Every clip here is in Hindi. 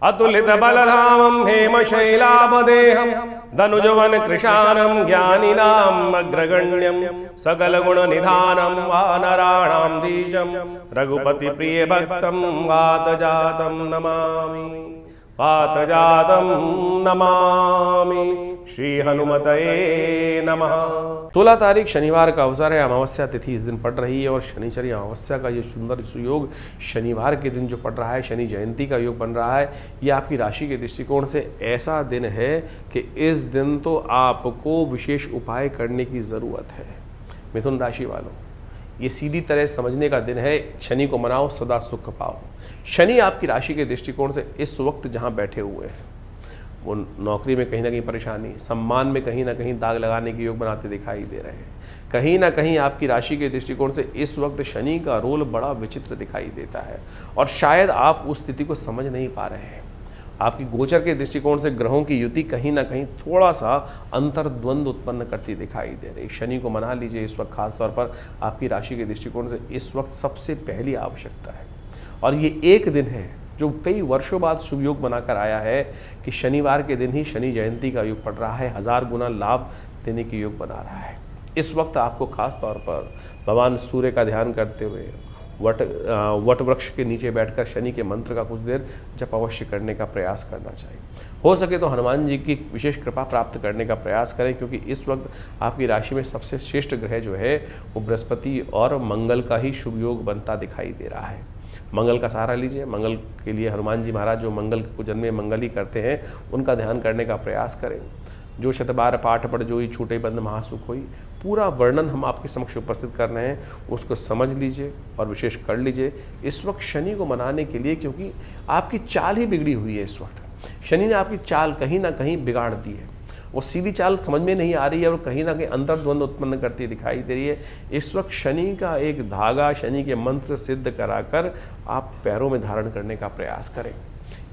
अतुलित बलधामं हेमशैलापदेहं धनुजवन कृशानं ज्ञानिनाम् अग्रगण्यं सकलगुणनिधानं वानराणां धीशं रघुपति प्रिय भक्तं वातजातं नमामि वातजातं नमामि। श्री हनुमतये नमः। 16 तारीख शनिवार का अवसर है। अमावस्या तिथि इस दिन पड़ रही है और शनिचरी अमावस्या का ये सुंदर सुयोग शनिवार के दिन जो पड़ रहा है, शनि जयंती का योग बन रहा है, ये आपकी राशि के दृष्टिकोण से ऐसा दिन है कि इस दिन तो आपको विशेष उपाय करने की ज़रूरत है। मिथुन राशि वालों, ये सीधी तरह समझने का दिन है। शनि को मनाओ, सदा सुख पाओ। शनि आपकी राशि के दृष्टिकोण से इस वक्त जहाँ बैठे हुए हैं, वो नौकरी में कहीं ना कहीं परेशानी, सम्मान में कहीं ना कहीं दाग लगाने के योग बनाते दिखाई दे रहे हैं। कहीं ना कहीं आपकी राशि के दृष्टिकोण से इस वक्त शनि का रोल बड़ा विचित्र दिखाई देता है और शायद आप उस स्थिति को समझ नहीं पा रहे हैं। आपकी गोचर के दृष्टिकोण से ग्रहों की युति कहीं ना कहीं थोड़ा सा अंतर्द्वंद उत्पन्न करती दिखाई दे रही। शनि को मना लीजिए इस वक्त, खासतौर पर आपकी राशि के दृष्टिकोण से इस वक्त सबसे पहली आवश्यकता है। और ये एक दिन है जो कई वर्षों बाद शुभ योग बनाकर आया है कि शनिवार के दिन ही शनि जयंती का योग पड़ रहा है, 1000 गुना लाभ देने के योग बना रहा है। इस वक्त आपको खास तौर पर भगवान सूर्य का ध्यान करते हुए वट वृक्ष के नीचे बैठकर शनि के मंत्र का कुछ देर जप अवश्य करने का प्रयास करना चाहिए। हो सके तो हनुमान जी की विशेष कृपा प्राप्त करने का प्रयास करें, क्योंकि इस वक्त आपकी राशि में सबसे श्रेष्ठ ग्रह जो है वो बृहस्पति और मंगल का ही शुभ योग बनता दिखाई दे रहा है। मंगल का सहारा लीजिए। मंगल के लिए हनुमान जी महाराज जो मंगल को जन्मे मंगल ही करते हैं, उनका ध्यान करने का प्रयास करें। जो शतबार पाठ पढ़ जो ही छूटे बंद महासुख होई, पूरा वर्णन हम आपके समक्ष उपस्थित कर रहे हैं, उसको समझ लीजिए और विशेष कर लीजिए इस वक्त शनि को मनाने के लिए, क्योंकि आपकी चाल ही बिगड़ी हुई है। इस वक्त शनि ने आपकी चाल कहीं ना कहीं बिगाड़ दी है। वो सीधी चाल समझ में नहीं आ रही है और कहीं ना कहीं अंतर्द्वंद उत्पन्न करती दिखाई दे रही है। इस वक्त शनि का एक धागा शनि के मंत्र सिद्ध कराकर आप पैरों में धारण करने का प्रयास करें।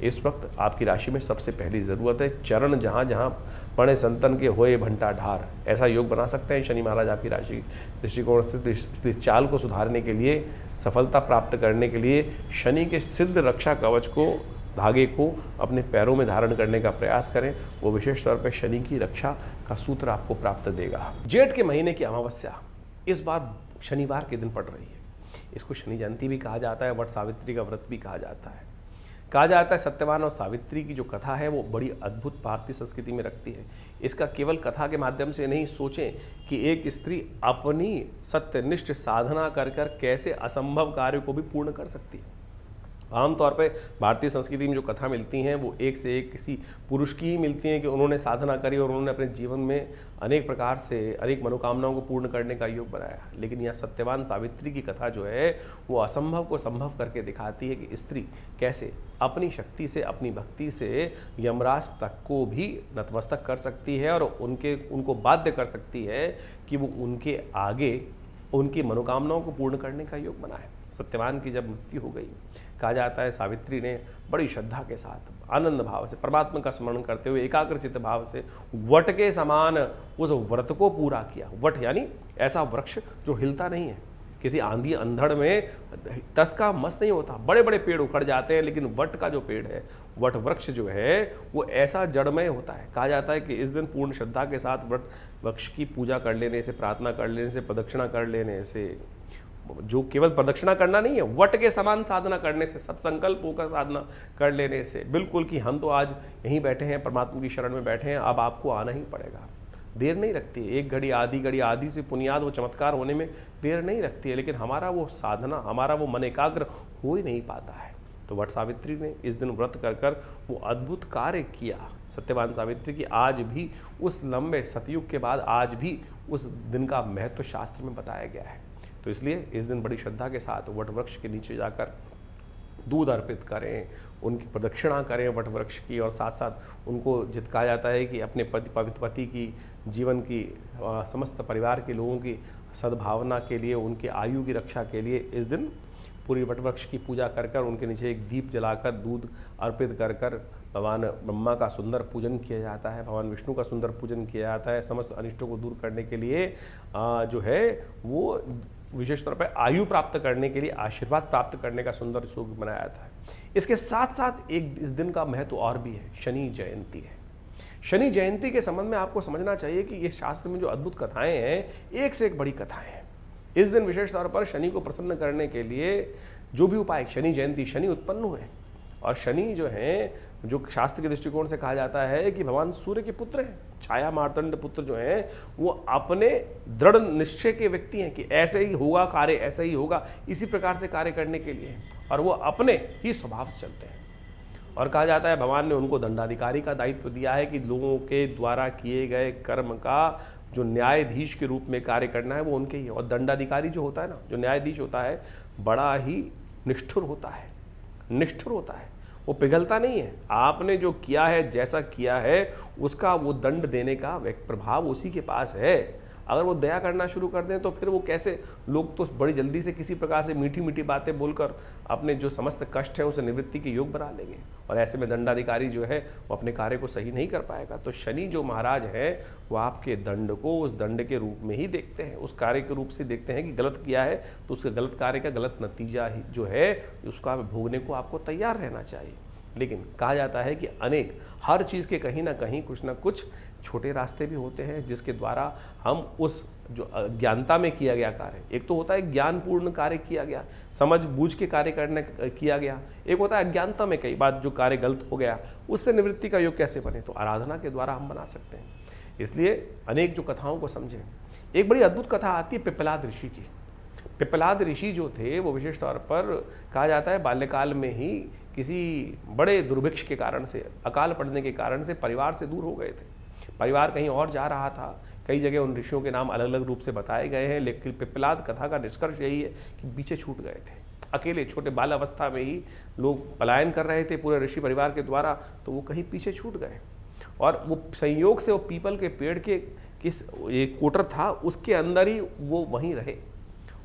इस वक्त आपकी राशि में सबसे पहली ज़रूरत है चरण जहाँ जहाँ पड़े संतन के होए भंटा ढार, ऐसा योग बना सकते हैं शनि महाराज आपकी राशि दृष्टिकोण से। इस चाल को सुधारने के लिए, सफलता प्राप्त करने के लिए शनि के सिद्ध रक्षा कवच को, धागे को अपने पैरों में धारण करने का प्रयास करें। वो विशेष तौर पर शनि की रक्षा का सूत्र आपको प्राप्त देगा। जेठ के महीने की अमावस्या इस बार शनिवार के दिन पड़ रही है। इसको शनि जयंती भी कहा जाता है, वट सावित्री का व्रत भी कहा जाता है। कहा जाता है सत्यवान और सावित्री की जो कथा है वो बड़ी अद्भुत भारतीय संस्कृति में रखती है। इसका केवल कथा के माध्यम से नहीं सोचें कि एक स्त्री अपनी सत्यनिष्ठ साधना कर कैसे असंभव कार्य को भी पूर्ण कर सकती है। आमतौर पे भारतीय संस्कृति में जो कथा मिलती हैं वो एक से एक किसी पुरुष की ही मिलती हैं कि उन्होंने साधना करी और उन्होंने अपने जीवन में अनेक प्रकार से अनेक मनोकामनाओं को पूर्ण करने का योग बनाया। लेकिन यहाँ सत्यवान सावित्री की कथा जो है वो असंभव को संभव करके दिखाती है कि स्त्री कैसे अपनी शक्ति से, अपनी भक्ति से यमराज तक को भी नतमस्तक कर सकती है और उनको बाध्य कर सकती है कि वो उनके आगे उनकी मनोकामनाओं को पूर्ण करने का योग बनाए। सत्यवान की जब मृत्यु हो गई, कहा जाता है सावित्री ने बड़ी श्रद्धा के साथ, आनंद भाव से, परमात्मा का स्मरण करते हुए एकाग्रचित्त भाव से वट के समान उस व्रत को पूरा किया। वट यानी ऐसा वृक्ष जो हिलता नहीं है, किसी आंधी अंधड़ में तस का मस नहीं होता, बड़े बड़े पेड़ उखड़ जाते हैं, लेकिन वट का जो पेड़ है, वट वृक्ष जो है वो ऐसा जड़मय होता है। कहा जाता है कि इस दिन पूर्ण श्रद्धा के साथ वट वृक्ष की पूजा कर लेने से, प्रार्थना कर लेने से, प्रदक्षिणा कर लेने से, जो केवल प्रदक्षिणा करना नहीं है, वट के समान साधना करने से, सब संकल्प होकर साधना कर लेने से, बिल्कुल कि हम तो आज यहीं बैठे हैं, परमात्मा की शरण में बैठे हैं, अब आपको आना ही पड़ेगा। देर नहीं लगती है, एक घड़ी आधी से पुनियाद वो चमत्कार होने में देर नहीं लगती है, लेकिन हमारा वो साधना, हमारा वो मन एकाग्र हो ही नहीं पाता है। तो वट सावित्री ने इस दिन व्रत कर वो अद्भुत कार्य किया। सत्यवान सावित्री की आज भी, उस लंबे सतयुग के बाद आज भी उस दिन का महत्व शास्त्र में बताया गया है। तो इसलिए इस दिन बड़ी श्रद्धा के साथ वट वृक्ष के नीचे जाकर दूध अर्पित करें, उनकी प्रदक्षिणा करें वट वृक्ष की, और साथ साथ उनको जित कहा जाता है कि अपने पवित्र पति की जीवन की समस्त परिवार के लोगों की सद्भावना के लिए, उनकी आयु की रक्षा के लिए इस दिन पूरी वट वृक्ष की पूजा कर उनके नीचे एक दीप जलाकर दूध अर्पित कर भगवान ब्रह्मा का सुंदर पूजन किया जाता है, भगवान विष्णु का सुंदर पूजन किया जाता है। समस्त अनिष्टों को दूर करने के लिए जो है वो विशेष तौर पर आयु प्राप्त करने के लिए, आशीर्वाद प्राप्त करने का सुंदर योग बनाया जाता है। इसके साथ साथ एक इस दिन का महत्व और भी है, शनि जयंती है। शनि जयंती के संबंध में आपको समझना चाहिए कि ये शास्त्र में जो अद्भुत कथाएं हैं, एक से एक बड़ी कथाएं हैं। इस दिन विशेष तौर पर शनि को प्रसन्न करने के लिए जो भी उपाय, शनि जयंती, शनि उत्पन्न हुए और शनि जो हैं, जो शास्त्र के दृष्टिकोण से कहा जाता है कि भगवान सूर्य के पुत्र हैं, छाया मार्तंड पुत्र जो हैं, वो अपने दृढ़ निश्चय के व्यक्ति हैं कि ऐसे ही होगा कार्य, ऐसे ही होगा, इसी प्रकार से कार्य करने के लिए, और वो अपने ही स्वभाव से चलते हैं। और कहा जाता है भगवान ने उनको दंडाधिकारी का दायित्व दिया है कि लोगों के द्वारा किए गए कर्म का जो न्यायाधीश के रूप में कार्य करना है वो उनके ही है। और दंडाधिकारी जो होता है ना, जो न्यायाधीश होता है, बड़ा ही निष्ठुर होता है, निष्ठुर होता है, वो पिघलता नहीं है। आपने जो किया है, जैसा किया है, उसका वो दंड देने का प्रभाव उसी के पास है। अगर वो दया करना शुरू कर दें तो फिर वो कैसे, लोग तो बड़ी जल्दी से किसी प्रकार से मीठी मीठी बातें बोलकर अपने जो समस्त कष्ट है उसे निवृत्ति के योग बना लेंगे, और ऐसे में दंडाधिकारी जो है वो अपने कार्य को सही नहीं कर पाएगा। तो शनि जो महाराज है वो आपके दंड को उस दंड के रूप में ही देखते हैं, उस कार्य के रूप से देखते हैं कि गलत किया है तो उसके गलत कार्य का गलत नतीजा ही जो है उसका भोगने को आपको तैयार रहना चाहिए। लेकिन कहा जाता है कि हर चीज़ के कहीं ना कहीं कुछ ना कुछ छोटे रास्ते भी होते हैं जिसके द्वारा हम उस जो अज्ञानता में किया गया कार्य, एक तो होता है ज्ञानपूर्ण कार्य किया गया, समझ बूझ के कार्य करने किया गया, एक होता है अज्ञानता में कई बार जो कार्य गलत हो गया, उससे निवृत्ति का योग कैसे बने, तो आराधना के द्वारा हम बना सकते हैं। इसलिए अनेक जो कथाओं को समझें। एक बड़ी अद्भुत कथा आती है पिप्पलाद ऋषि की। पिप्पलाद ऋषि जो थे वो विशेष तौर पर कहा जाता है बाल्यकाल में ही किसी बड़े दुर्भिक्ष के कारण से, अकाल पड़ने के कारण से परिवार से दूर हो गए थे। परिवार कहीं और जा रहा था, कई जगह उन ऋषियों के नाम अलग अलग रूप से बताए गए हैं, लेकिन पिप्पलाद कथा का निष्कर्ष यही है कि पीछे छूट गए थे। अकेले छोटे बाल अवस्था में ही लोग पलायन कर रहे थे पूरे ऋषि परिवार के द्वारा, तो वो कहीं पीछे छूट गए। और वो संयोग से वो पीपल के पेड़ के किस एक कोटर था, उसके अंदर ही वो वहीं रहे,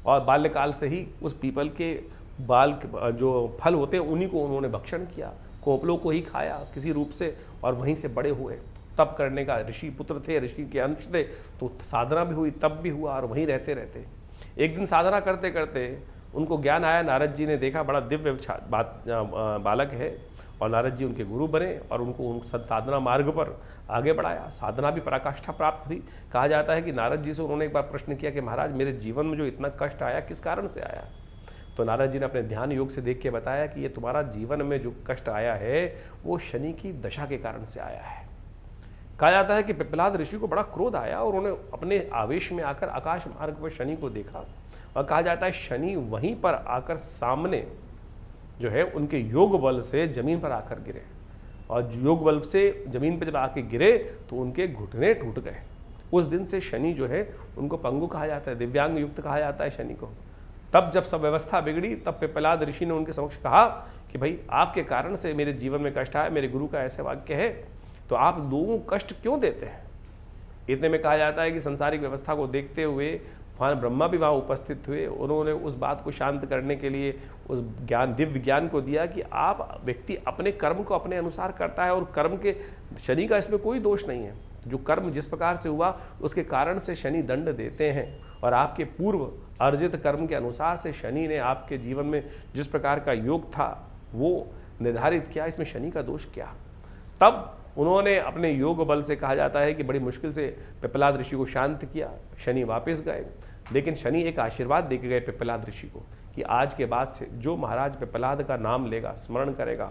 और बाल्यकाल से ही उस पीपल के बाल जो फल होते हैं उन्हीं को उन्होंने भक्षण किया, कोपलों को ही खाया किसी रूप से, और वहीं से बड़े हुए। तप करने का ऋषि पुत्र थे, ऋषि के अंश थे, तो साधना भी हुई, तप भी हुआ, और वहीं रहते रहते एक दिन साधना करते करते उनको ज्ञान आया। नारद जी ने देखा बड़ा दिव्य बालक है, और नारद जी उनके गुरु बने और उनको साधना मार्ग पर आगे बढ़ाया। साधना भी पराकाष्ठा प्राप्त हुई। कहा जाता है कि नारद जी से उन्होंने एक बार प्रश्न किया कि महाराज मेरे जीवन में जो इतना कष्ट आया किस कारण से आया, तो नारद जी ने अपने ध्यान योग से देख के बताया कि ये तुम्हारा जीवन में जो कष्ट आया है वो शनि की दशा के कारण से आया है। कहा जाता है कि पिप्पलाद ऋषि को बड़ा क्रोध आया और उन्होंने अपने आवेश में आकर आकाश मार्ग पर शनि को देखा, और कहा जाता है शनि वहीं पर आकर सामने जो है उनके योग बल से जमीन पर आकर गिरे, और योग बल से जमीन पर जब आके गिरे तो उनके घुटने टूट गए। उस दिन से शनि जो है उनको पंगु कहा जाता है, दिव्यांग युक्त कहा जाता है शनि को। तब जब सब व्यवस्था बिगड़ी तब पिप्पलाद ऋषि ने उनके समक्ष कहा कि भाई आपके कारण से मेरे जीवन में कष्ट आया, मेरे गुरु का ऐसे वाक्य है, तो आप लोगों को कष्ट क्यों देते हैं। इतने में कहा जाता है कि संसारिक व्यवस्था को देखते हुए वहाँ ब्रह्मा भी वहाँ उपस्थित हुए। उन्होंने उस बात को शांत करने के लिए उस ज्ञान, दिव्य ज्ञान को दिया कि आप व्यक्ति अपने कर्म को अपने अनुसार करता है, और कर्म के शनि का इसमें कोई दोष नहीं है। जो कर्म जिस प्रकार से हुआ उसके कारण से शनि दंड देते हैं, और आपके पूर्व अर्जित कर्म के अनुसार से शनि ने आपके जीवन में जिस प्रकार का योग था वो निर्धारित किया, इसमें शनि का दोष क्या। तब उन्होंने अपने योग बल से कहा जाता है कि बड़ी मुश्किल से पिप्पलाद ऋषि को शांत किया। शनि वापस गए, लेकिन शनि एक आशीर्वाद दे के गए पिप्पलाद ऋषि को कि आज के बाद से जो महाराज पिप्पलाद का नाम लेगा, स्मरण करेगा,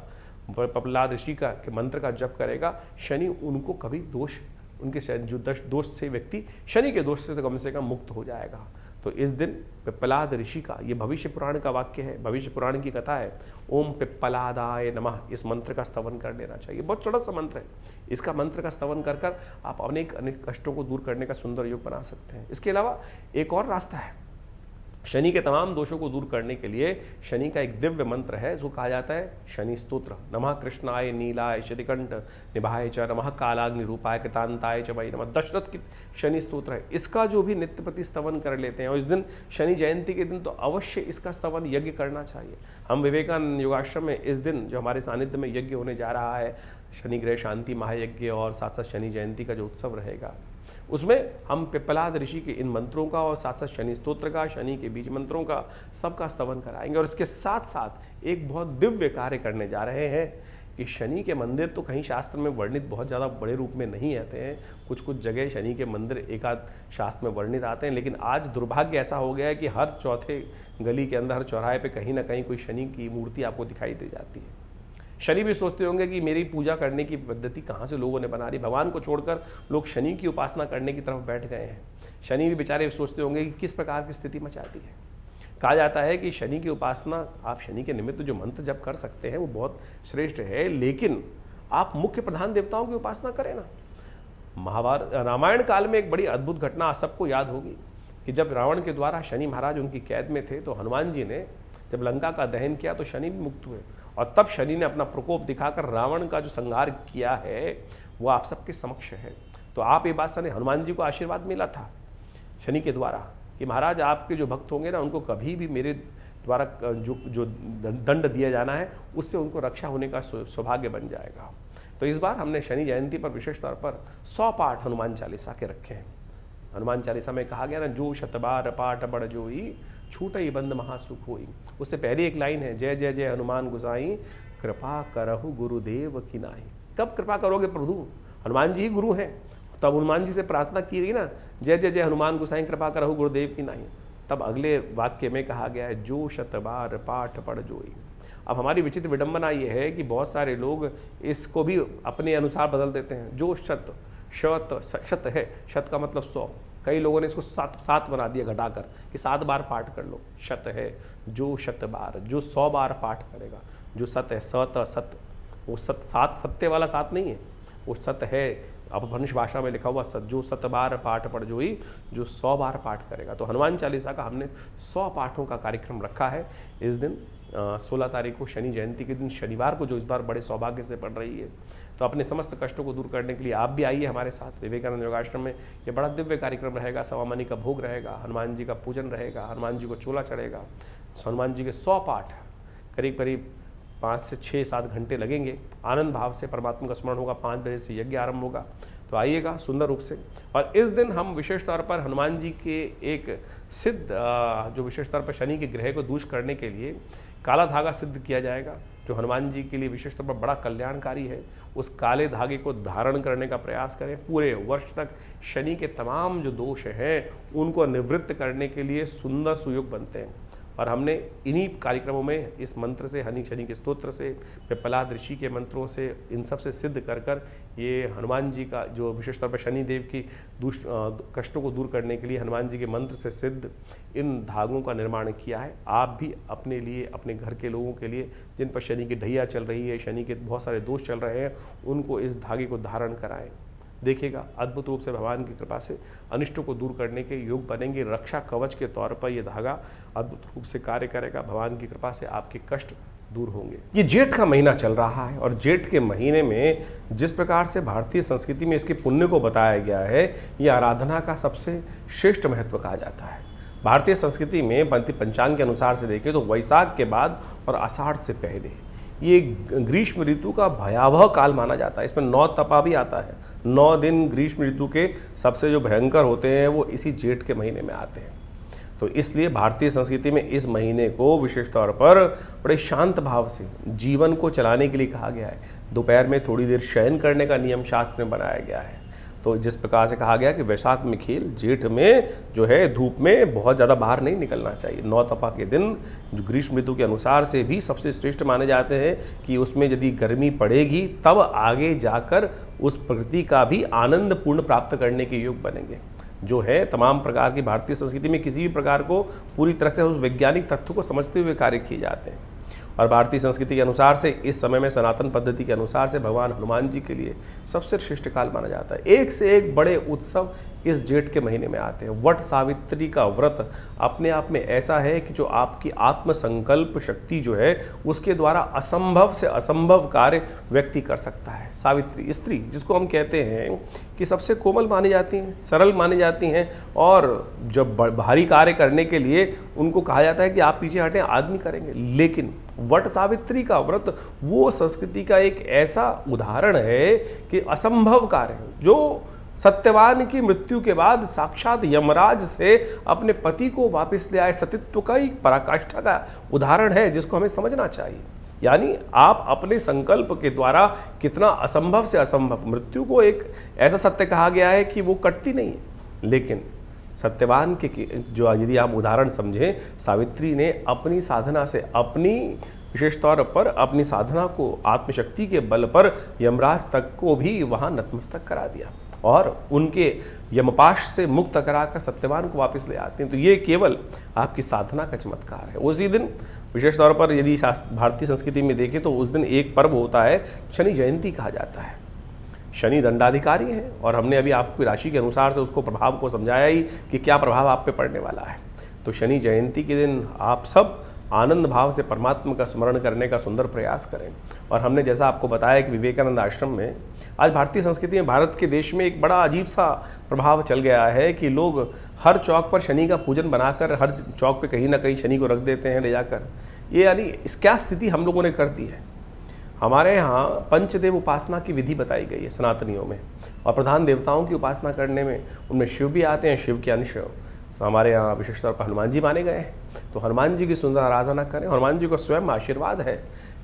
पिप्पलाद ऋषि का के मंत्र का जप करेगा, शनि उनको कभी दोष, उनके जो दोष से व्यक्ति शनि के दोष से तो कम से कम मुक्त हो जाएगा। तो इस दिन पिप्पलाद ऋषि का, ये भविष्य पुराण का वाक्य है, भविष्य पुराण की कथा है। ओम पिप्पलादाय नमः, इस मंत्र का स्तवन कर लेना चाहिए। बहुत छोटा सा मंत्र है, इसका मंत्र का स्तवन कर कर आप अनेक अनेक कष्टों को दूर करने का सुंदर योग बना सकते हैं। इसके अलावा एक और रास्ता है, शनि के तमाम दोषों को दूर करने के लिए शनि का एक दिव्य मंत्र है जो कहा जाता है शनि स्तोत्र। नमः कृष्णाय नीलाय शतिकंठ निभाय च, नमः कालाग्नि रूपाय कृतांताय च वै नमः। दशरथ की शनि स्तोत्र है, इसका जो भी नित्य प्रति स्तवन कर लेते हैं, और इस दिन शनि जयंती के दिन तो अवश्य इसका स्तवन यज्ञ करना चाहिए। हम विवेकानंद योगाश्रम में इस दिन जो हमारे सानिध्य में यज्ञ होने जा रहा है, शनि ग्रह शांति महायज्ञ, और साथ साथ शनि जयंती का जो उत्सव रहेगा उसमें हम पिप्पलाद ऋषि के इन मंत्रों का और साथ साथ शनि स्तोत्र का, शनि के बीज मंत्रों का सबका स्तवन कराएंगे। और इसके साथ साथ एक बहुत दिव्य कार्य करने जा रहे हैं कि शनि के मंदिर तो कहीं शास्त्र में वर्णित बहुत ज़्यादा बड़े रूप में नहीं आते हैं, कुछ कुछ जगह शनि के मंदिर एकाध शास्त्र में वर्णित आते हैं, लेकिन आज दुर्भाग्य ऐसा हो गया है कि हर चौथे गली के अंदर, हर चौराहे पे कहीं ना कहीं कोई शनि की मूर्ति आपको दिखाई दे जाती है। शनि भी सोचते होंगे कि मेरी पूजा करने की पद्धति कहाँ से लोगों ने बना दी, भगवान को छोड़कर लोग शनि की उपासना करने की तरफ बैठ गए हैं। शनि भी बेचारे सोचते होंगे कि किस प्रकार की स्थिति मचाती है। कहा जाता है कि शनि की उपासना आप शनि के निमित्त जो मंत्र जप कर सकते हैं वो बहुत श्रेष्ठ है, लेकिन आप मुख्य प्रधान देवताओं की उपासना करें ना। महाभारत रामायण काल में एक बड़ी अद्भुत घटना सबको याद होगी कि जब रावण के द्वारा शनि महाराज उनकी कैद में थे तो हनुमान जी ने जब लंका का दहन किया तो शनि भी मुक्त हुए, और तब शनि ने अपना प्रकोप दिखाकर रावण का जो संहार किया है वो आप सबके समक्ष है। तो आप ये बात सुने, हनुमान जी को आशीर्वाद मिला था शनि के द्वारा कि महाराज आपके जो भक्त होंगे ना उनको कभी भी मेरे द्वारा जो दंड दिया जाना है उससे उनको रक्षा होने का सौभाग्य बन जाएगा। तो इस बार हमने शनि जयंती पर विशेष तौर पर 100 पाठ हनुमान चालीसा के रखे हैं। हनुमान चालीसा में कहा गया ना, जो शतबार पाठ बड़ जोई छूटई बंद महासुख होई। उससे पहले एक लाइन है, जय जय जय हनुमान गुसाई कृपा करहु गुरुदेव की नाई। कब कृपा करोगे प्रभु? हनुमान जी ही गुरु हैं। तब हनुमान जी से प्रार्थना की गई ना, जय जय जय हनुमान गुसाई कृपा करहु गुरुदेव की नाई। तब अगले वाक्य में कहा गया है, जो शतबार पाठ पढ़ जोई। अब हमारी विचित्र विडंबना ये है कि बहुत सारे लोग इसको भी अपने अनुसार बदल देते हैं। जो शत है, शत का मतलब 100, कई लोगों ने इसको 7 बना दिया घटाकर कि 7 बार पाठ कर लो। शत है जो शत बार, जो 100 बार पाठ करेगा। जो सत है, सत, वो सात सत्य वाला 7 नहीं है, वो सत है अपभ्रंश भाषा में लिखा हुआ सत। जो 7 बार पाठ पढ़ जोई, जो 100 बार पाठ करेगा। तो हनुमान चालीसा का हमने 100 पाठों का कार्यक्रम रखा है इस दिन 16 तारीख को, शनि जयंती के दिन, शनिवार को, जो इस बार बड़े सौभाग्य से पड़ रही है। तो अपने समस्त कष्टों को दूर करने के लिए आप भी आइए हमारे साथ विवेकानंद योगाश्रम में। ये बड़ा दिव्य कार्यक्रम रहेगा। सवामनी का भोग रहेगा, हनुमान जी का पूजन रहेगा, हनुमान जी को चोला चढ़ेगा। हनुमान जी के 100 पाठ करीब करीब 5 से 6-7 घंटे लगेंगे। आनंद भाव से परमात्मा का स्मरण होगा। 5 बजे से यज्ञ आरंभ होगा। तो आइएगा सुंदर रूप से। और इस दिन हम विशेष तौर पर हनुमान जी के एक सिद्ध जो विशेष तौर पर शनि के ग्रह को दूर करने के लिए काला धागा सिद्ध किया जाएगा, जो हनुमान जी के लिए विशेष तौर पर बड़ा कल्याणकारी है। उस काले धागे को धारण करने का प्रयास करें। पूरे वर्ष तक शनि के तमाम जो दोष हैं उनको निवृत्त करने के लिए सुंदर सुयोग बनते हैं। और हमने इन्हीं कार्यक्रमों में इस मंत्र से, शनि के स्तोत्र से, पिप्पलाद ऋषि के मंत्रों से, इन सब से सिद्ध कर कर ये हनुमान जी का जो विशेष तौर पर शनिदेव की कष्टों को दूर करने के लिए हनुमान जी के मंत्र से सिद्ध इन धागों का निर्माण किया है। आप भी अपने लिए, अपने घर के लोगों के लिए जिन पर शनि की ढैया चल रही है, शनि के बहुत सारे दोष चल रहे हैं, उनको इस धागे को धारण कराएं। देखिएगा अद्भुत रूप से भगवान की कृपा से अनिष्टों को दूर करने के योग बनेंगे। रक्षा कवच के तौर पर यह धागा अद्भुत रूप से कार्य करेगा। भगवान की कृपा से आपके कष्ट दूर होंगे। ये जेठ का महीना चल रहा है और जेठ के महीने में जिस प्रकार से भारतीय संस्कृति में इसके पुण्य को बताया गया है, ये आराधना का सबसे श्रेष्ठ महत्व कहा जाता है। भारतीय संस्कृति में पंचांग के अनुसार से देखें तो वैशाख के बाद और आषाढ़ से पहले ये ग्रीष्म ऋतु का भयावह काल माना जाता है। इसमें 9 तपा भी आता है। 9 दिन ग्रीष्म ऋतु के सबसे जो भयंकर होते हैं वो इसी जेठ के महीने में आते हैं। तो इसलिए भारतीय संस्कृति में इस महीने को विशेष तौर पर बड़े शांत भाव से जीवन को चलाने के लिए कहा गया है। दोपहर में थोड़ी देर शयन करने का नियम शास्त्र में बनाया गया है। तो जिस प्रकार से कहा गया कि वैशाख में खेल, जेठ में जो है धूप में बहुत ज़्यादा बाहर नहीं निकलना चाहिए। 9 तपा के दिन जो ग्रीष्म ऋतु के अनुसार से भी सबसे श्रेष्ठ माने जाते हैं कि उसमें यदि गर्मी पड़ेगी तब आगे जाकर उस प्रकृति का भी आनंद पूर्ण प्राप्त करने के योग बनेंगे। जो है तमाम प्रकार की भारतीय संस्कृति में किसी भी प्रकार को पूरी तरह से उस वैज्ञानिक तथ्य को समझते हुए कार्य किए जाते हैं। और भारतीय संस्कृति के अनुसार से इस समय में सनातन पद्धति के अनुसार से भगवान हनुमान जी के लिए सबसे श्रेष्ठ काल माना जाता है। एक से एक बड़े उत्सव इस जेठ के महीने में आते हैं। वट सावित्री का व्रत अपने आप में ऐसा है कि जो आपकी आत्मसंकल्प शक्ति जो है उसके द्वारा असंभव से असंभव कार्य व्यक्ति कर सकता है। सावित्री स्त्री जिसको हम कहते हैं कि सबसे कोमल मानी जाती हैं, सरल मानी जाती हैं, और जब भारी कार्य करने के लिए उनको कहा जाता है कि आप पीछे हटें, आदमी करेंगे। लेकिन वट सावित्री का व्रत वो संस्कृति का एक ऐसा उदाहरण है कि असंभव कार्य जो सत्यवान की मृत्यु के बाद साक्षात यमराज से अपने पति को वापस ले आए सतीत्व का एक पराकाष्ठा का उदाहरण है, जिसको हमें समझना चाहिए। यानी आप अपने संकल्प के द्वारा कितना असंभव से असंभव, मृत्यु को एक ऐसा सत्य कहा गया है कि वो कटती नहीं है, लेकिन सत्यवान के जो यदि आप उदाहरण समझें, सावित्री ने अपनी साधना से, अपनी विशेष तौर पर अपनी साधना को आत्मशक्ति के बल पर यमराज तक को भी वहाँ नतमस्तक करा दिया और उनके यमपाश से मुक्त कराकर सत्यवान को वापस ले आते हैं। तो ये केवल आपकी साधना का चमत्कार है। उसी दिन विशेष तौर पर यदि भारतीय संस्कृति में देखें तो उस दिन एक पर्व होता है, शनि जयंती कहा जाता है। शनि दंडाधिकारी हैं और हमने अभी आपकी राशि के अनुसार से उसको प्रभाव को समझाया ही कि क्या प्रभाव आप पे पड़ने वाला है। तो शनि जयंती के दिन आप सब आनंद भाव से परमात्मा का स्मरण करने का सुंदर प्रयास करें। और हमने जैसा आपको बताया कि विवेकानंद आश्रम में आज भारतीय संस्कृति में, भारत के देश में एक बड़ा अजीब सा प्रभाव चल गया है कि लोग हर चौक पर शनि का पूजन बनाकर हर चौक पे कहीं ना कहीं शनि को रख देते हैं ले जाकर। ये यानी इस क्या स्थिति हम लोगों ने कर दी है। हमारे यहाँ पंचदेव उपासना की विधि बताई गई है सनातनियों में, और प्रधान देवताओं की उपासना करने में उनमें शिव भी आते हैं, शिव के अंश हमारे यहाँ विशेष तौर पर हनुमान जी माने गए हैं। तो हनुमान जी की सुंदर आराधना करें। हनुमान जी को स्वयं आशीर्वाद है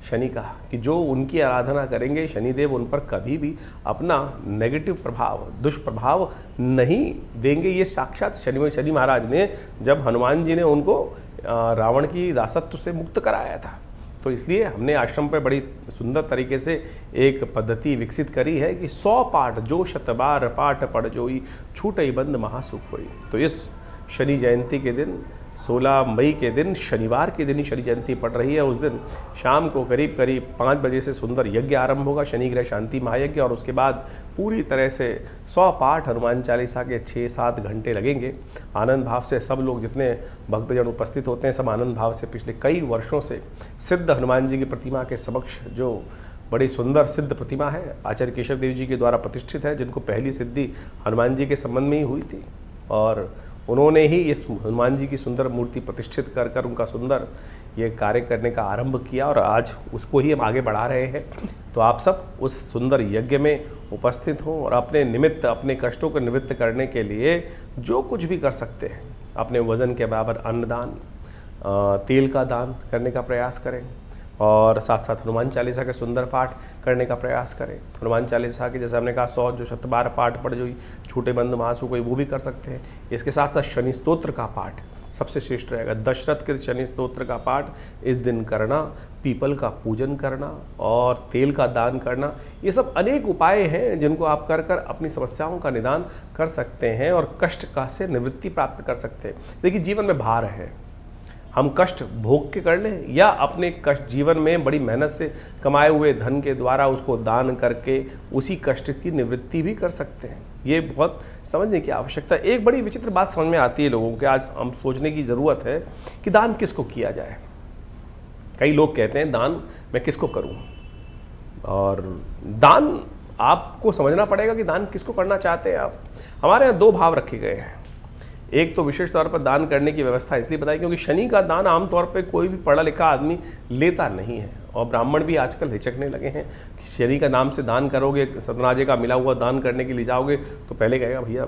शनि का कि जो उनकी आराधना करेंगे शनिदेव उन पर कभी भी अपना नेगेटिव प्रभाव, दुष्प्रभाव नहीं देंगे। ये साक्षात शनि महाराज ने, जब हनुमान जी ने उनको रावण की दासत्व से मुक्त कराया था, तो इसलिए हमने आश्रम पर बड़ी सुंदर तरीके से एक पद्धति विकसित करी है कि 100 पाठ जो शतबार पाठ पढ़ जोई छूटई बंद महासुख होई। तो इस शनि जयंती के दिन 16 मई के दिन, शनिवार के दिन ही शनि जयंती पड़ रही है। उस दिन शाम को करीब 5 बजे से सुंदर यज्ञ आरंभ होगा, शनि ग्रह शांति महायज्ञ, और उसके बाद पूरी तरह से 100 पाठ हनुमान चालीसा के 6-7 घंटे लगेंगे। आनंद भाव से सब लोग, जितने भक्तजन उपस्थित होते हैं, सब आनंद भाव से पिछले कई वर्षों से सिद्ध हनुमान जी की प्रतिमा के समक्ष, जो बड़ी सुंदर सिद्ध प्रतिमा है, आचार्य केशव देव जी के द्वारा प्रतिष्ठित है, जिनको पहली सिद्धि हनुमान जी के संबंध में ही हुई थी, और उन्होंने ही इस हनुमान जी की सुंदर मूर्ति प्रतिष्ठित कर कर उनका सुंदर ये कार्य करने का आरंभ किया, और आज उसको ही हम आगे बढ़ा रहे हैं। तो आप सब उस सुंदर यज्ञ में उपस्थित हों और अपने निमित्त, अपने कष्टों को निवृत्त करने के लिए जो कुछ भी कर सकते हैं, अपने वजन के बराबर अन्नदान, तेल का दान करने का प्रयास करें, और साथ साथ हनुमान चालीसा के सुंदर पाठ करने का प्रयास करें। हनुमान चालीसा के जैसे हमने कहा 100 जो शतबार पाठ पढ़ जो छूटे बंद महासु कोई, वो भी कर सकते हैं। इसके साथ साथ शनि स्तोत्र का पाठ सबसे श्रेष्ठ रहेगा। दशरथ के शनि स्तोत्र का पाठ इस दिन करना, पीपल का पूजन करना और तेल का दान करना, ये सब अनेक उपाय हैं जिनको आप कर कर अपनी समस्याओं का निदान कर सकते हैं और कष्ट का से निवृत्ति प्राप्त कर सकते हैं। देखिए, जीवन में भार है, हम कष्ट भोग के कर लें या अपने कष्ट जीवन में बड़ी मेहनत से कमाए हुए धन के द्वारा उसको दान करके उसी कष्ट की निवृत्ति भी कर सकते हैं। ये बहुत समझने की आवश्यकता है। एक बड़ी विचित्र बात समझ में आती है लोगों के, आज हम सोचने की ज़रूरत है कि दान किसको किया जाए। कई लोग कहते हैं दान मैं किसको करूं, और दान आपको समझना पड़ेगा कि दान किसको करना चाहते हैं आप। हमारे यहाँ 2 भाव रखे गए हैं। एक तो विशेष तौर पर दान करने की व्यवस्था इसलिए बताई क्योंकि शनि का दान आमतौर पे कोई भी पढ़ा लिखा आदमी लेता नहीं है, और ब्राह्मण भी आजकल हिचकने लगे हैं कि शनि का नाम से दान करोगे, सतनाजे का मिला हुआ दान करने के लिए जाओगे तो पहले कहेगा भैया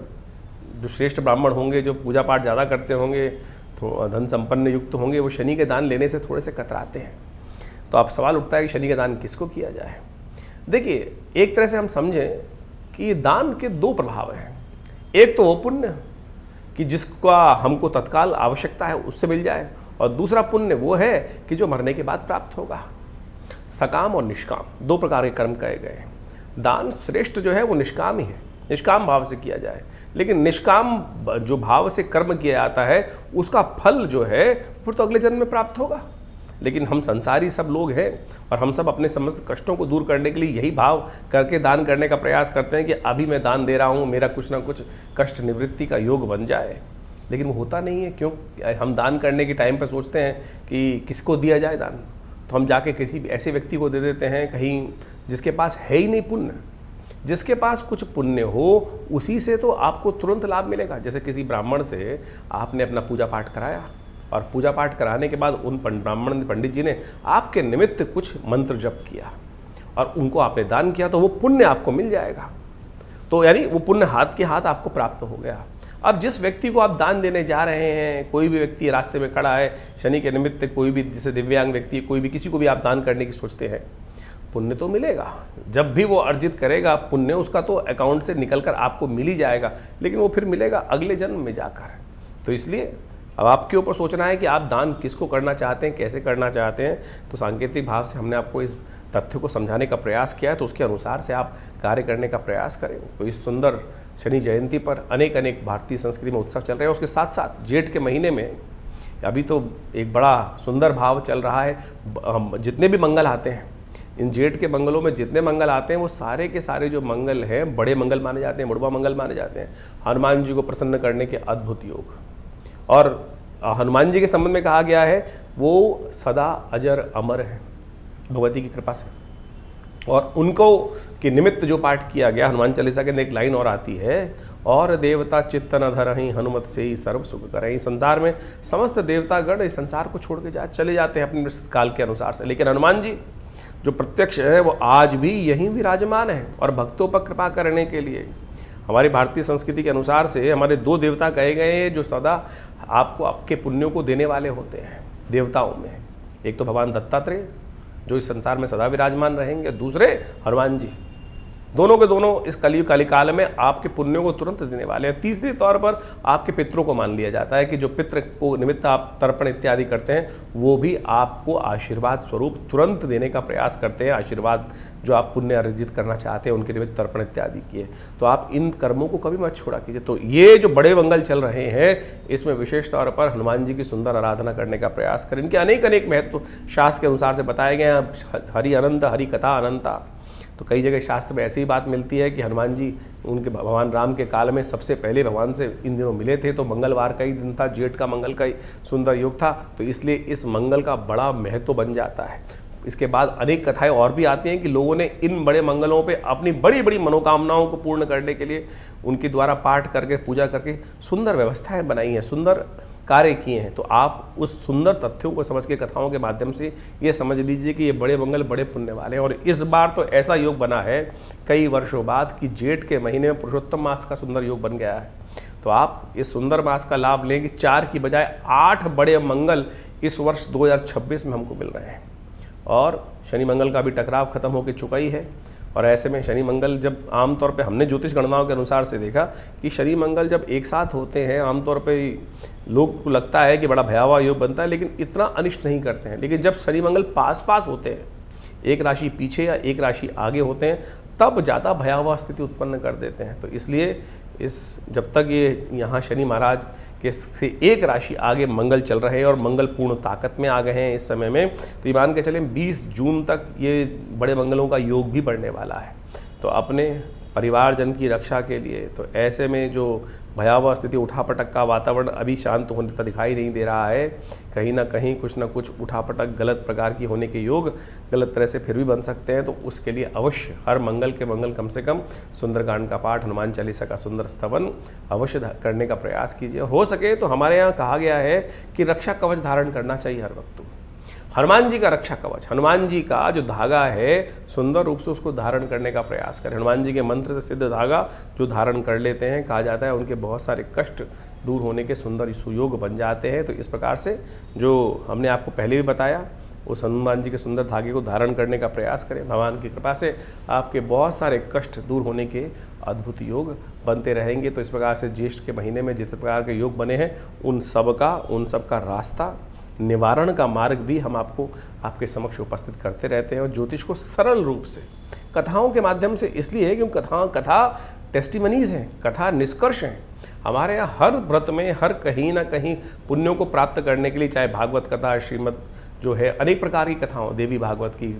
जो श्रेष्ठ ब्राह्मण होंगे, जो पूजा पाठ ज़्यादा करते होंगे, तो धन संपन्न युक्त होंगे, वो शनि के दान लेने से थोड़े से कतराते हैं। तो अब सवाल उठता है कि शनि का दान किसको किया जाए। देखिए, एक तरह से हम समझें कि दान के 2 प्रभाव हैं। एक तो वो पुण्य कि जिसका हमको तत्काल आवश्यकता है उससे मिल जाए, और दूसरा पुण्य वो है कि जो मरने के बाद प्राप्त होगा। सकाम और निष्काम 2 प्रकार के कर्म कहे गए हैं। दान श्रेष्ठ जो है वो निष्काम ही है, निष्काम भाव से किया जाए, लेकिन निष्काम जो भाव से कर्म किया जाता है उसका फल जो है फिर तो अगले जन्म में प्राप्त होगा। लेकिन हम संसारी सब लोग हैं और हम सब अपने समस्त कष्टों को दूर करने के लिए यही भाव करके दान करने का प्रयास करते हैं कि अभी मैं दान दे रहा हूँ, मेरा कुछ ना कुछ कष्ट निवृत्ति का योग बन जाए। लेकिन वो होता नहीं है। क्यों? हम दान करने के टाइम पर सोचते हैं कि किसको दिया जाए दान, तो हम जाके किसी ऐसे व्यक्ति को दे देते हैं कहीं जिसके पास है ही नहीं पुण्य। जिसके पास कुछ पुण्य हो उसी से तो आपको तुरंत लाभ मिलेगा। जैसे किसी ब्राह्मण से आपने अपना पूजा पाठ कराया, और पूजा पाठ कराने के बाद उन ब्राह्मण पंडित जी ने आपके निमित्त कुछ मंत्र जप किया और उनको आपने दान किया, तो वो पुण्य आपको मिल जाएगा। तो यानी वो पुण्य हाथ के हाथ आपको प्राप्त हो गया। अब जिस व्यक्ति को आप दान देने जा रहे हैं, कोई भी व्यक्ति रास्ते में खड़ा है, शनि के निमित्त कोई भी जैसे दिव्यांग व्यक्ति, कोई भी किसी को भी आप दान करने की सोचते हैं, पुण्य तो मिलेगा। जब भी वो अर्जित करेगा पुण्य, उसका तो अकाउंट से निकल कर आपको मिल ही जाएगा, लेकिन वो फिर मिलेगा अगले जन्म में जाकर। तो इसलिए अब आपके ऊपर सोचना है कि आप दान किसको करना चाहते हैं, कैसे करना चाहते हैं। तो सांकेतिक भाव से हमने आपको इस तथ्य को समझाने का प्रयास किया है, तो उसके अनुसार से आप कार्य करने का प्रयास करें। तो इस सुंदर शनि जयंती पर अनेक भारतीय संस्कृति में उत्सव चल रहे हैं। उसके साथ साथ जेठ के महीने में अभी तो एक बड़ा सुंदर भाव चल रहा है। जितने भी मंगल आते हैं, इन जेठ के मंगलों में जितने मंगल आते हैं, वो सारे के सारे जो मंगल हैं बड़े मंगल माने जाते हैं, मुड़वा मंगल माने जाते हैं। हनुमान जी को प्रसन्न करने के अद्भुत योग। और हनुमान जी के संबंध में कहा गया है वो सदा अजर अमर है भगवती की कृपा से। और उनको के निमित्त जो पाठ किया गया, हनुमान चालीसा के अंदर एक लाइन और आती है, और देवता चित्त न धरहि हनुमत से ही सर्व सुख करहि। संसार में समस्त देवतागण इस संसार को छोड़ के चले जाते हैं अपने काल के अनुसार से, लेकिन हनुमान जी जो प्रत्यक्ष है वो आज भी यहीं विराजमान है। और भक्तों पर कृपा करने के लिए हमारी भारतीय संस्कृति के अनुसार से हमारे दो देवता कहे गए हैं जो सदा आपको आपके पुण्यों को देने वाले होते हैं देवताओं में। एक तो भगवान दत्तात्रेय जो इस संसार में सदा विराजमान रहेंगे, दूसरे हनुमान जी। दोनों के दोनों इस कलिकाल में आपके पुण्यों को तुरंत देने वाले हैं। तीसरे तौर पर आपके पितरों को मान लिया जाता है कि जो पितृ को निमित्त आप तर्पण इत्यादि करते हैं, वो भी आपको आशीर्वाद स्वरूप तुरंत देने का प्रयास करते हैं। आशीर्वाद जो आप पुण्य अर्जित करना चाहते हैं उनके निमित्त तर्पण इत्यादि किए, तो आप इन कर्मों को कभी मत छोड़ा कीजिए। तो ये जो बड़े मंगल चल रहे हैं, इसमें विशेष तौर पर हनुमान जी की सुंदर आराधना करने का प्रयास करें। इनके अनेक महत्व शास्त्र के अनुसार से बताए गए हैं। हरि अनंत, हरि कथा अनंता। तो कई जगह शास्त्र में ऐसी ही बात मिलती है कि हनुमान जी उनके भगवान राम के काल में सबसे पहले भगवान से इन दिनों मिले थे, तो मंगलवार का ही दिन था, जेठ का मंगल का ही सुंदर योग था। तो इसलिए इस मंगल का बड़ा महत्व बन जाता है। इसके बाद अनेक कथाएं और भी आती हैं कि लोगों ने इन बड़े मंगलों पे अपनी बड़ी बड़ी मनोकामनाओं को पूर्ण करने के लिए उनके द्वारा पाठ करके, पूजा करके सुंदर व्यवस्थाएं बनाई हैं, सुंदर कार्य किए हैं। तो आप उस सुंदर तथ्यों को समझ के, कथाओं के माध्यम से ये समझ लीजिए कि ये बड़े मंगल बड़े पुण्य वाले हैं। और इस बार तो ऐसा योग बना है कई वर्षों बाद कि जेठ के महीने में पुरुषोत्तम मास का सुंदर योग बन गया है। तो आप इस सुंदर मास का लाभ लें कि 4 की बजाय 8 बड़े मंगल इस वर्ष 2026 में हमको मिल रहे हैं। और शनि मंगल का भी टकराव खत्म होकर चुका ही है। और ऐसे में शनि मंगल जब आमतौर पे हमने ज्योतिष गणनाओं के अनुसार से देखा कि शनि मंगल जब एक साथ होते हैं, आमतौर पे लोग को लगता है कि बड़ा भयावह योग बनता है, लेकिन इतना अनिष्ट नहीं करते हैं। लेकिन जब शनि मंगल पास पास होते हैं, एक राशि पीछे या एक राशि आगे होते हैं, तब ज़्यादा भयावह स्थिति उत्पन्न कर देते हैं। तो इसलिए जब तक ये यहाँ शनि महाराज के से एक राशि आगे मंगल चल रहे हैं और मंगल पूर्ण ताकत में आ गए हैं इस समय में, तो ये मान के चलें 20 जून तक ये बड़े मंगलों का योग भी बढ़ने वाला है। तो अपने परिवारजन की रक्षा के लिए, तो ऐसे में जो भयावह स्थिति, उठापटक का वातावरण अभी शांत होने दिखाई नहीं दे रहा है, कहीं ना कहीं कुछ ना कुछ उठापटक गलत प्रकार की होने के योग गलत तरह से फिर भी बन सकते हैं। तो उसके लिए अवश्य हर मंगल के मंगल कम से कम सुंदरकांड का पाठ, हनुमान चालीसा का सुंदर स्तवन अवश्य करने का प्रयास कीजिए। हो सके तो हमारे यहाँ कहा गया है कि रक्षा कवच धारण करना चाहिए हर वक्त। हनुमान जी का रक्षा कवच, हनुमान जी का जो धागा है, सुंदर रूप से उसको धारण करने का प्रयास करें। हनुमान जी के मंत्र से सिद्ध धागा जो धारण कर लेते हैं, कहा जाता है उनके बहुत सारे कष्ट दूर होने के सुंदर सुयोग बन जाते हैं। तो इस प्रकार से जो हमने आपको पहले भी बताया, उस हनुमान जी के सुंदर धागे को धारण करने का प्रयास करें। भगवान की कृपा से आपके बहुत सारे कष्ट दूर होने के अद्भुत योग बनते रहेंगे। तो इस प्रकार से ज्येष्ठ के महीने में जिस प्रकार के योग बने हैं, उन सब का रास्ता, निवारण का मार्ग भी हम आपको आपके समक्ष उपस्थित करते रहते हैं। और ज्योतिष को सरल रूप से कथाओं के माध्यम से इसलिए है क्योंकि कथा टेस्टिमनीज हैं, कथा निष्कर्ष हैं। हमारे यहाँ हर व्रत में, हर कहीं ना कहीं पुण्यों को प्राप्त करने के लिए, चाहे भागवत कथा, श्रीमद जो है अनेक प्रकार की कथाओं, देवी भागवत की,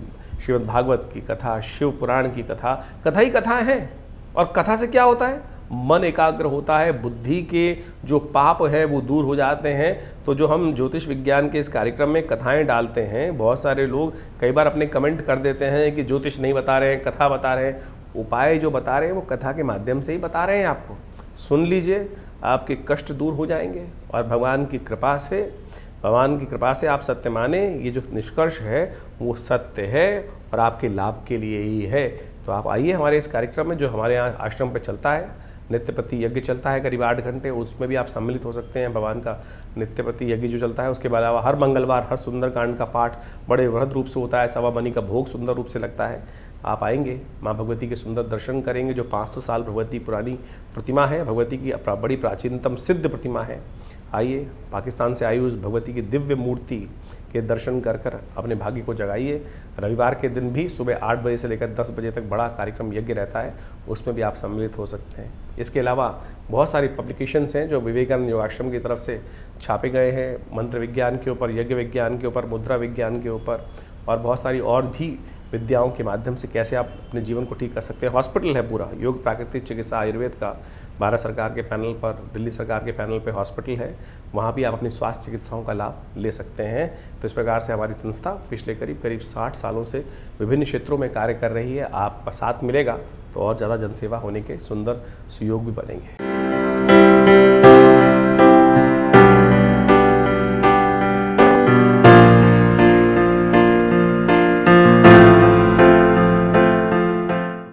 श्रीमद भागवत की कथा, शिव पुराण की कथा, कथा ही कथा है। और कथा से क्या होता है? मन एकाग्र होता है, बुद्धि के जो पाप है वो दूर हो जाते हैं। तो जो हम ज्योतिष विज्ञान के इस कार्यक्रम में कथाएं डालते हैं, बहुत सारे लोग कई बार अपने कमेंट कर देते हैं कि ज्योतिष नहीं बता रहे हैं, कथा बता रहे हैं। उपाय जो बता रहे हैं वो कथा के माध्यम से ही बता रहे हैं। आपको सुन लीजिए, आपके कष्ट दूर हो जाएंगे। और भगवान की कृपा से आप सत्य माने, ये जो निष्कर्ष है वो सत्य है और आपके लाभ के लिए ही है। तो आप आइए हमारे इस कार्यक्रम में, जो हमारे यहाँ आश्रम पे चलता है। नित्यपति यज्ञ चलता है करीब 8 घंटे, उसमें भी आप सम्मिलित हो सकते हैं। भगवान का नित्यपति यज्ञ जो चलता है, उसके अलावा हर मंगलवार हर सुंदरकांड का पाठ बड़े वृहद रूप से होता है। सवा मनी का भोग सुंदर रूप से लगता है। आप आएंगे, माँ भगवती के सुंदर दर्शन करेंगे। जो 500 साल भगवती पुरानी प्रतिमा है, भगवती की बड़ी प्राचीनतम सिद्ध प्रतिमा है। आइए, पाकिस्तान से आई उस भगवती की दिव्य मूर्ति के दर्शन कर कर अपने भाग्य को जगाइए। रविवार के दिन भी सुबह 8 बजे से लेकर 10 बजे तक बड़ा कार्यक्रम यज्ञ रहता है, उसमें भी आप सम्मिलित हो सकते हैं। इसके अलावा बहुत सारी पब्लिकेशंस हैं जो विवेकानंद योगाश्रम की तरफ से छापे गए हैं, मंत्र विज्ञान के ऊपर, यज्ञ विज्ञान के ऊपर, मुद्रा विज्ञान के ऊपर, और बहुत सारी और भी विद्याओं के माध्यम से कैसे आप अपने जीवन को ठीक कर सकते हैं। हॉस्पिटल है पूरा, योग प्राकृतिक चिकित्सा आयुर्वेद का, भारत सरकार के पैनल पर, दिल्ली सरकार के पैनल पे हॉस्पिटल है। वहाँ भी आप अपनी स्वास्थ्य चिकित्साओं का लाभ ले सकते हैं। तो इस प्रकार से हमारी संस्था पिछले करीब 60 सालों से विभिन्न क्षेत्रों में कार्य कर रही है। आपका साथ मिलेगा तो और ज़्यादा जनसेवा होने के सुंदर सुयोग भी बनेंगे।